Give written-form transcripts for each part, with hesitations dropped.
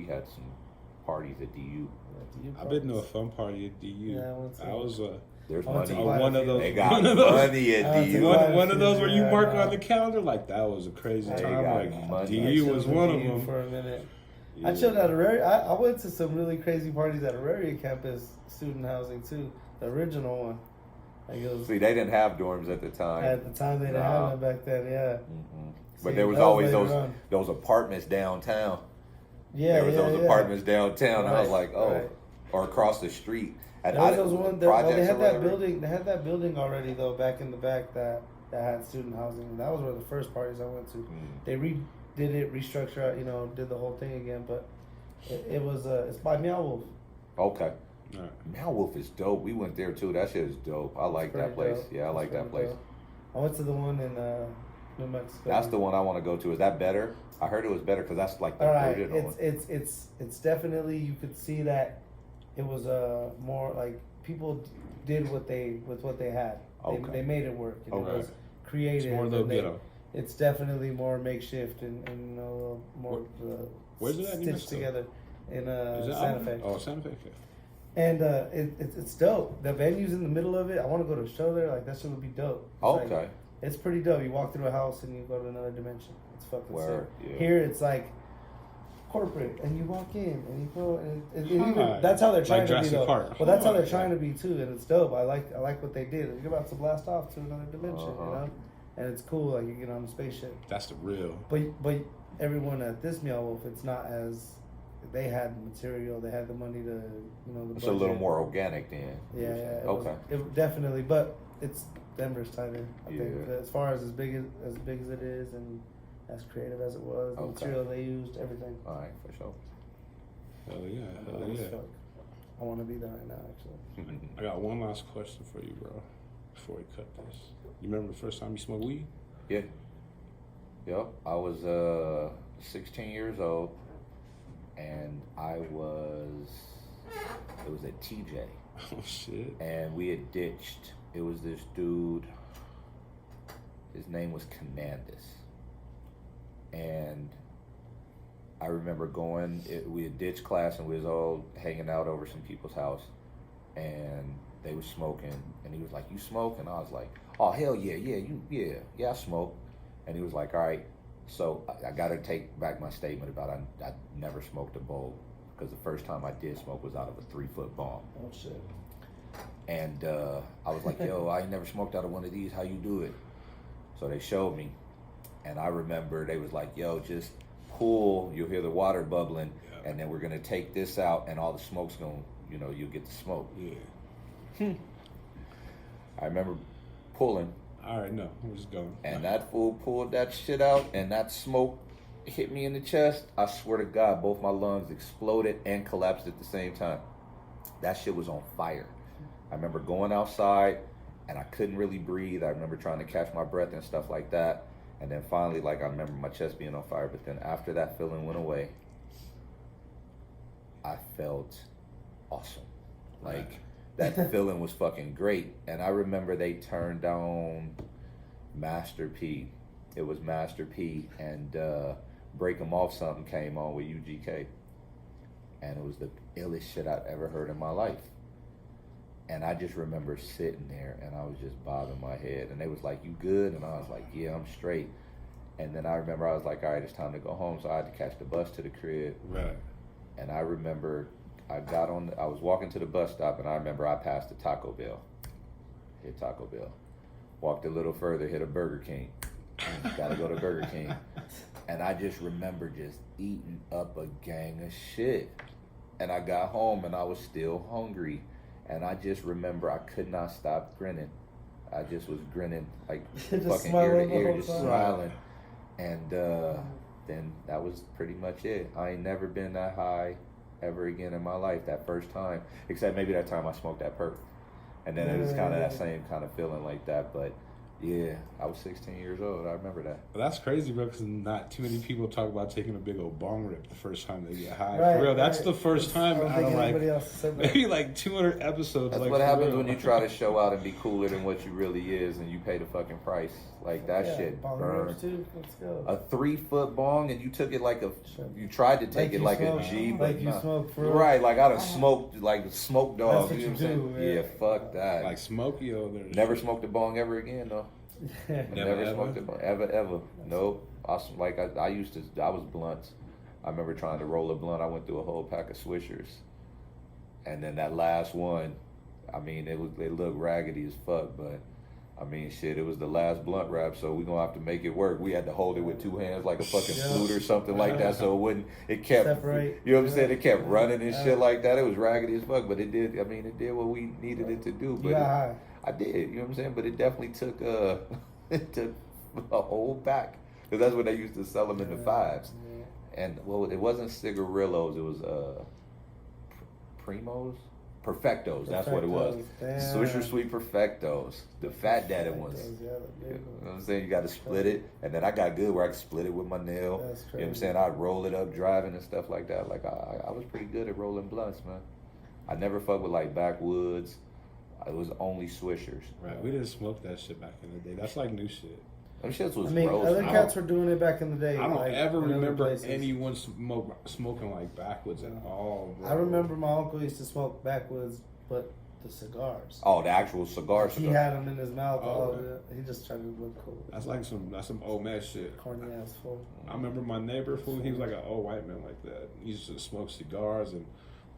we had some parties at DU. I've been to a fun party at DU. Yeah, I was There's I went money. to one of those. They got one of those. money at DU. One of those where you Yeah, mark no. on the calendar. Like, that was a crazy They time. got Like, money. DU was one of them. For a minute. Yeah. I chilled at Auraria. I went to some really crazy parties at Auraria campus student housing too. The original one. Like it was, See, they didn't have dorms at the time. at the time they didn't have them back then. Yeah. But See, there was that always later on. those apartments downtown. Yeah, There was yeah, those yeah. apartments downtown. And I was Right, like, oh, right. or across the street. And There was those one. They projects had or that whatever. building. They had that building already though back in the back that had student housing. And that was one of the first parties I went to. They redid it, restructured, you know, did the whole thing again. But it was it's by Meow Wolf. Okay. Right. Meow Wolf is dope. We went there too. That shit is dope. I like that Pretty place. dope. Yeah, I like It's that pretty place. dope. I went to the one in New Mexico. That's the one I want to go to. Is that better? I heard it was better because that's like the All right, original one. it's definitely, you could see that it was more like people did what they had. Okay. They made it work. And Okay. It was creative. It's more and though they- ghetto. It's definitely more makeshift and you know more Where's it at, New stitched Mexico? together in Is it Santa out? Fe. Oh, Santa Fe. Okay. And it's dope. The venue's in the middle of it. I want to go to a show there. Like that shit would be dope. It's like- Okay. it's pretty dope. You walk through a house and you go to another dimension. It's fucking Word, sick. yeah. Here it's like corporate, and you walk in and you go, and even, Huh. that's how they're Like trying to be Jurassic though. Park. Well, that's how Huh. they're trying to be too, and it's dope. I like what they did. You're about to blast off to another dimension, you know, and it's cool. Like you get on the spaceship. That's the real. But everyone at this Meow Wolf, it's not as they had the material, they had the money to, you know, the It's a little budget. more organic then. Yeah, it Okay. was- it definitely, but it's Denver's tighter. I think Yeah. as far as big as it is and as creative as it was, the Okay. material they used, everything. All right, for sure. Hell yeah. Hell As yeah. fuck. I want to be there right now, actually. I got one last question for you, bro. Before we cut this, you remember the first time you smoked weed? Yeah. Yep. I was 16 years old, and it was at TJ, Oh shit. and we had ditched. It was this dude. His name was Commandus, and I remember we had ditched class and we was all hanging out over some people's house, and they was smoking, and he was like, "You smoke?" And I was like, "Oh hell yeah, yeah, I smoke." And he was like, "All right." So I got to take back my statement about I never smoked a bowl, because the first time I did smoke was out of a 3-foot bomb. Oh shit. And I was like, "Yo, I ain't never smoked out of one of these. How you do it?" So they showed me, and I remember they was like, "Yo, just pull. You'll hear the water bubbling, and then we're gonna take this out, and all the smoke's gonna, you'll get the smoke." Yeah. I remember pulling, All right, no, we're just going. and that fool pulled that shit out, and that smoke hit me in the chest. I swear to God, both my lungs exploded and collapsed at the same time. That shit was on fire. I remember going outside, and I couldn't really breathe. I remember trying to catch my breath and stuff like that. And then finally, I remember my chest being on fire. But then after that feeling went away, I felt awesome. That feeling was fucking great. And I remember they turned down Master P. It was Master P, and Break 'Em Off something came on with UGK. And it was the illest shit I'd ever heard in my life. And I just remember sitting there, and I was just bobbing my head. And they was like, "You good?" And I was like, "Yeah, I'm straight." And then I remember I was like, "All right, it's time to go home." So I had to catch the bus to the crib. Right. And I remember I was walking to the bus stop, and I remember I passed a Taco Bell. Hit Taco Bell. Walked a little further, hit a Burger King. Gotta go to Burger King. And I just remember just eating up a gang of shit. And I got home, and I was still hungry. And I just remember I could not stop grinning. I just was grinning, like Just fucking ear smiling to the ear, whole just time. smiling. And then that was pretty much it. I ain't never been that high ever again in my life that first time. Except maybe that time I smoked that perk. And then it was kind of that same kind of feeling like that. But Yeah, I was 16 years old. I remember that. But that's crazy, bro, because not too many people talk about taking a big old bong rip the first time they get high. Right, For real, that's right. the first time I don't out think of anybody like else said that. maybe like 200 episodes. That's like, what for happens real. when you try to show out and be cooler than what you really is, and you pay the fucking price. Like that Yeah, shit bong burned. rips too. Let's go. A 3-foot bong, and you took it like a. You tried to take Like it you like smoke- a G, like but you no. smoke for real. Right, like I done smoked like smoke dog. what You know you what I'm saying? do, Yeah, yeah. fuck that. Like Smokey over there. Never smoked a bong ever again though. Never ever? smoked a bong ever. Nope. I used to. I was blunts. I remember trying to roll a blunt. I went through a whole pack of Swishers, and then that last one, I mean, they looked raggedy as fuck, but I mean, shit, it was the last blunt wrap, so we gonna have to make it work. We had to hold it with 2 hands like a fucking Yeah. flute or something like that, so it wouldn't. It kept. Separate. You know what I'm saying? It kept running and Yeah. shit like that. It was raggedy as fuck, but it did. I mean, it did what we needed it to do. But You got high. I did. You know what I'm saying? But it definitely took it took a whole pack, because that's when they used to sell them in the 5s. Yeah. And well, it wasn't cigarillos. It was primos, perfectos. That's what it was. Damn. Swisher Sweet perfectos, the fat daddy ones. Those, yeah, the You big know ones. what I'm saying? You got to split it, and then I got good where I could split it with my nail. That's You know what I'm crazy. saying? I'd roll it up driving and stuff like that. Like I was pretty good at rolling blunts, man. I never fucked with like backwoods. It was only Swishers. Right, we didn't smoke that shit back in the day. That's like new shit. Them shits was I mean, gross. other man. cats were doing it back in the day. I don't like, ever in other remember places. anyone smoking like backwoods at all, bro. I remember my uncle used to smoke backwoods, but the cigars. Oh, the actual cigar. He had them in his mouth. Oh, all man. the, he just tried to look cool. That's some old man shit. Corny ass fool. I remember my neighbor, fool, he was like an old white man like that. He used to smoke cigars, and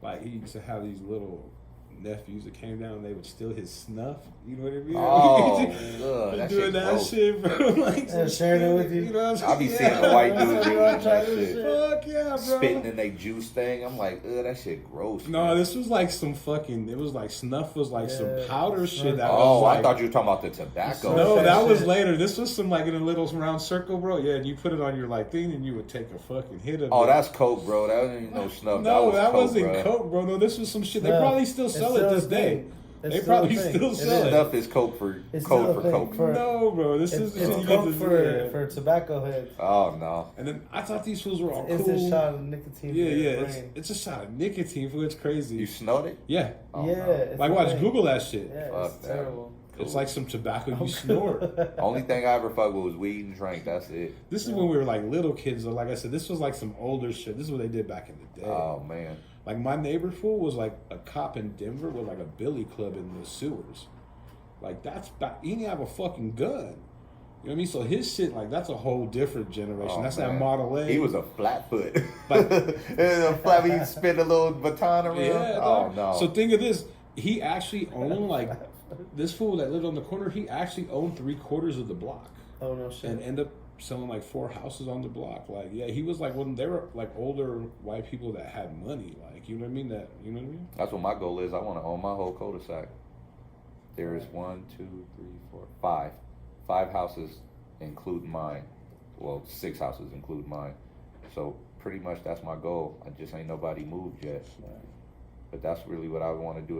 like he used to have these little nephews that came down and they would steal his snuff. You know what I mean? Oh, He ugh, that doing shit that gross. shit, bro. Like, Yeah, sharing it with you. You know what I'm I be saying? seeing the white dudes That's what eating you wanna try that this shit. shit? Fuck yeah, bro. Spitting in they juice thing. I'm like, ugh, that shit gross. No, man. this was like some fucking. It was like snuff was like some Yeah. powder shit. That Oh, was like, I thought you were talking about the tobacco. No, That that was shit. later. This was some like in a little round circle, bro. Yeah, and you put it on your like thing, and you would take a fucking hit of it. Oh, that's coke, bro. That wasn't even no snuff. no, that was wasn't bro. coke, bro. No, this was some shit. They No, probably still it's sell still it this a day. thing. It's They still a probably thing. still It sell is. it. Snuff is coke for It's code still for a thing coke. for- No, bro. This It's, is it's you coke get this- for tobacco heads. Oh no. And then I thought these fools were all It's cool. a shot of nicotine. Yeah, in your yeah. brain. It's a shot of nicotine, fool. It's crazy. You snort it? Yeah. Oh, yeah. no. It's Like a watch thing. Google that shit. Yeah, Fuck it's that. terrible. It's like some tobacco you snort. Only thing I ever fucked with was weed and drink. That's it. This is when we were like little kids. So like I said, this was like some older shit. This is what they did back in the day. Oh man. Like my neighbor fool was like a cop in Denver with like a billy club in the sewers. Like that's back. He didn't have a fucking gun. You know what I mean? So his shit, like that's a whole different generation. Oh, that's man. that Model A. He was a flatfoot. Like- a flat. He spin a little baton around. Yeah. Oh dog. no. So think of this. He actually owned like this fool that lived on the corner. He actually owned 3/4 of the block. Oh no shit. And end up selling like 4 houses on the block. Like, yeah, he was like when they were like older white people that had money. Like, you know what I mean? That you know what I mean? That's what my goal is. I want to own my whole cul-de-sac. There is 1, 2, 3, 4, 5. 5 houses, including mine. Well, 6 houses, including mine. So pretty much that's my goal. I just ain't nobody moved yet. But that's really what I want to do.